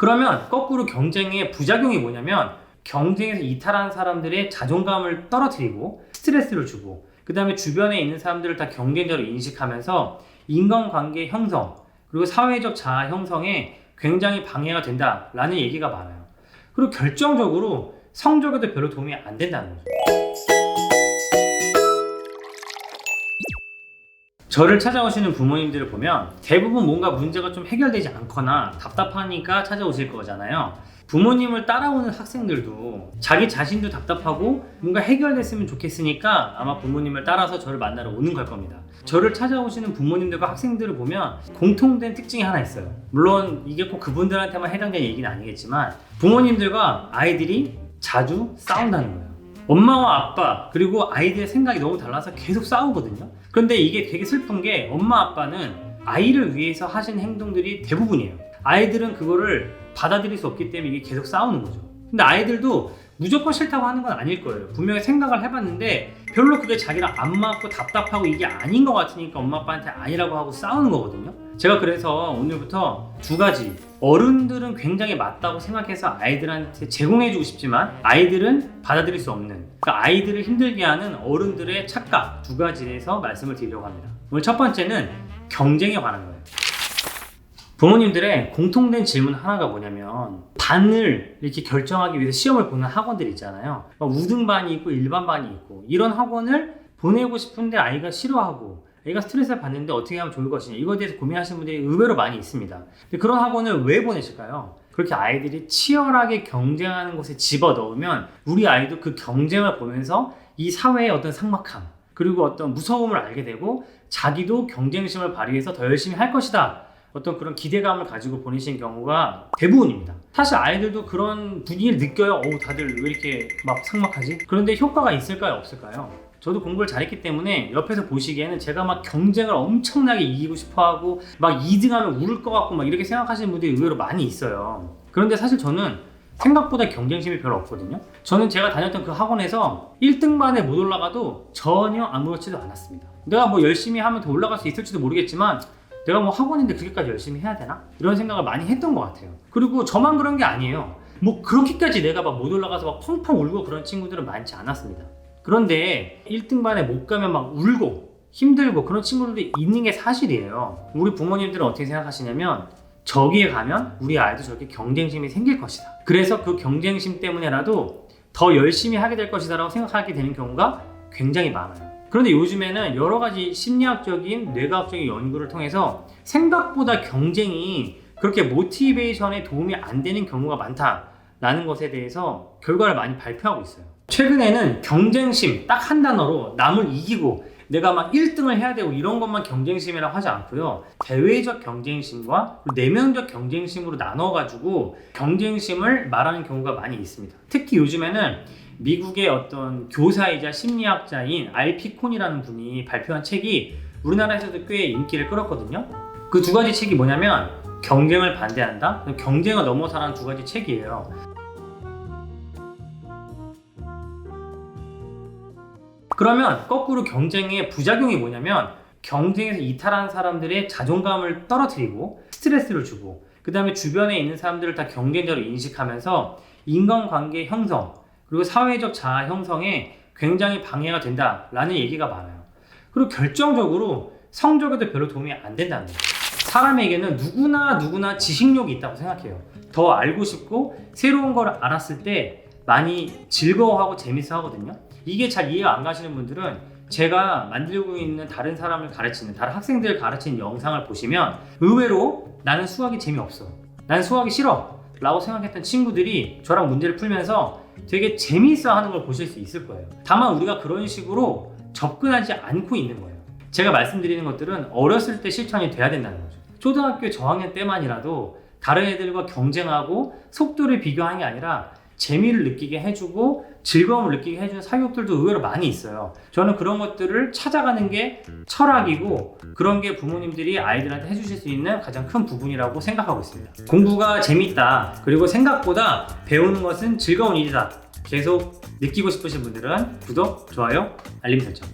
그러면 거꾸로 경쟁의 부작용이 뭐냐면 경쟁에서 이탈한 사람들의 자존감을 떨어뜨리고 스트레스를 주고 그 다음에 주변에 있는 사람들을 다 경쟁자로 인식하면서 인간관계 형성 그리고 사회적 자아 형성에 굉장히 방해가 된다라는 얘기가 많아요. 그리고 결정적으로 성적에도 별로 도움이 안 된다는 거죠. 저를 찾아오시는 부모님들을 보면 대부분 뭔가 문제가 좀 해결되지 않거나 답답하니까 찾아오실 거잖아요. 부모님을 따라오는 학생들도 자기 자신도 답답하고 뭔가 해결됐으면 좋겠으니까 아마 부모님을 따라서 저를 만나러 오는 걸 겁니다. 저를 찾아오시는 부모님들과 학생들을 보면 공통된 특징이 하나 있어요. 물론 이게 꼭 그분들한테만 해당되는 얘기는 아니겠지만 부모님들과 아이들이 자주 싸운다는 거예요. 엄마와 아빠 그리고 아이들의 생각이 너무 달라서 계속 싸우거든요. 그런데 이게 되게 슬픈 게 엄마 아빠는 아이를 위해서 하신 행동들이 대부분이에요. 아이들은 그거를 받아들일 수 없기 때문에 이게 계속 싸우는 거죠. 근데 아이들도 무조건 싫다고 하는 건 아닐 거예요. 분명히 생각을 해봤는데 별로 그게 자기랑 안 맞고 답답하고 이게 아닌 것 같으니까 엄마 아빠한테 아니라고 하고 싸우는 거거든요. 제가 그래서 오늘부터 두 가지, 어른들은 굉장히 맞다고 생각해서 아이들한테 제공해주고 싶지만 아이들은 받아들일 수 없는, 그러니까 아이들을 힘들게 하는 어른들의 착각 두 가지에 대해서 말씀을 드리려고 합니다. 오늘 첫 번째는 경쟁에 관한 거예요. 부모님들의 공통된 질문 하나가 뭐냐면 반을 이렇게 결정하기 위해서 시험을 보는 학원들 있잖아요. 우등반이 있고 일반반이 있고 이런 학원을 보내고 싶은데 아이가 싫어하고 애가 스트레스를 받는데 어떻게 하면 좋을 것이냐 이거에 대해서 고민하시는 분들이 의외로 많이 있습니다. 근데 그런 학원을 왜 보내실까요? 그렇게 아이들이 치열하게 경쟁하는 곳에 집어넣으면 우리 아이도 그 경쟁을 보면서 이 사회의 어떤 삭막함 그리고 어떤 무서움을 알게 되고 자기도 경쟁심을 발휘해서 더 열심히 할 것이다. 어떤 그런 기대감을 가지고 보내시는 경우가 대부분입니다. 사실 아이들도 그런 분위기를 느껴요. 다들 왜 이렇게 막 삭막하지? 그런데 효과가 있을까요? 없을까요? 저도 공부를 잘했기 때문에 옆에서 보시기에는 제가 막 경쟁을 엄청나게 이기고 싶어하고 막 2등하면 울을 것 같고 막 이렇게 생각하시는 분들이 의외로 많이 있어요. 그런데 사실 저는 생각보다 경쟁심이 별로 없거든요. 저는 제가 다녔던 그 학원에서 1등반에 못 올라가도 전혀 아무렇지도 않았습니다. 내가 뭐 열심히 하면 더 올라갈 수 있을지도 모르겠지만 내가 뭐 학원인데 그렇게까지 열심히 해야 되나? 이런 생각을 많이 했던 것 같아요. 그리고 저만 그런 게 아니에요. 뭐 그렇게까지 내가 막 못 올라가서 막 펑펑 울고 그런 친구들은 많지 않았습니다. 그런데 1등반에 못 가면 막 울고 힘들고 그런 친구들도 있는 게 사실이에요. 우리 부모님들은 어떻게 생각하시냐면 저기에 가면 우리 아이도 저렇게 경쟁심이 생길 것이다. 그래서 그 경쟁심 때문에라도 더 열심히 하게 될 것이다 라고 생각하게 되는 경우가 굉장히 많아요. 그런데 요즘에는 여러 가지 심리학적인 뇌과학적인 연구를 통해서 생각보다 경쟁이 그렇게 모티베이션에 도움이 안 되는 경우가 많다라는 것에 대해서 결과를 많이 발표하고 있어요. 최근에는 경쟁심 딱 한 단어로 남을 이기고 내가 막 1등을 해야 되고 이런 것만 경쟁심이라고 하지 않고요. 대외적 경쟁심과 내면적 경쟁심으로 나눠가지고 경쟁심을 말하는 경우가 많이 있습니다. 특히 요즘에는 미국의 어떤 교사이자 심리학자인 알피콘이라는 분이 발표한 책이 우리나라에서도 꽤 인기를 끌었거든요. 그 두 가지 책이 뭐냐면 경쟁을 반대한다, 경쟁을 넘어서라는 두 가지 책이에요. 그러면 거꾸로 경쟁의 부작용이 뭐냐면 경쟁에서 이탈한 사람들의 자존감을 떨어뜨리고 스트레스를 주고 그 다음에 주변에 있는 사람들을 다 경쟁자로 인식하면서 인간관계 형성 그리고 사회적 자아 형성에 굉장히 방해가 된다라는 얘기가 많아요. 그리고 결정적으로 성적에도 별로 도움이 안 된다는 거예요. 사람에게는 누구나 지식욕이 있다고 생각해요. 더 알고 싶고 새로운 걸 알았을 때 많이 즐거워하고 재밌어 하거든요. 이게 잘 이해가 안 가시는 분들은 제가 만들고 있는 다른 사람을 가르치는, 다른 학생들을 가르치는 영상을 보시면 의외로 나는 수학이 재미없어, 나는 수학이 싫어 라고 생각했던 친구들이 저랑 문제를 풀면서 되게 재미있어 하는 걸 보실 수 있을 거예요. 다만 우리가 그런 식으로 접근하지 않고 있는 거예요. 제가 말씀드리는 것들은 어렸을 때 실천이 돼야 된다는 거죠. 초등학교 저학년 때만이라도 다른 애들과 경쟁하고 속도를 비교하는 게 아니라 재미를 느끼게 해주고 즐거움을 느끼게 해주는 사교육들도 의외로 많이 있어요. 저는 그런 것들을 찾아가는 게 철학이고 그런 게 부모님들이 아이들한테 해주실 수 있는 가장 큰 부분이라고 생각하고 있습니다. 공부가 재밌다, 그리고 생각보다 배우는 것은 즐거운 일이다 계속 느끼고 싶으신 분들은 구독, 좋아요, 알림 설정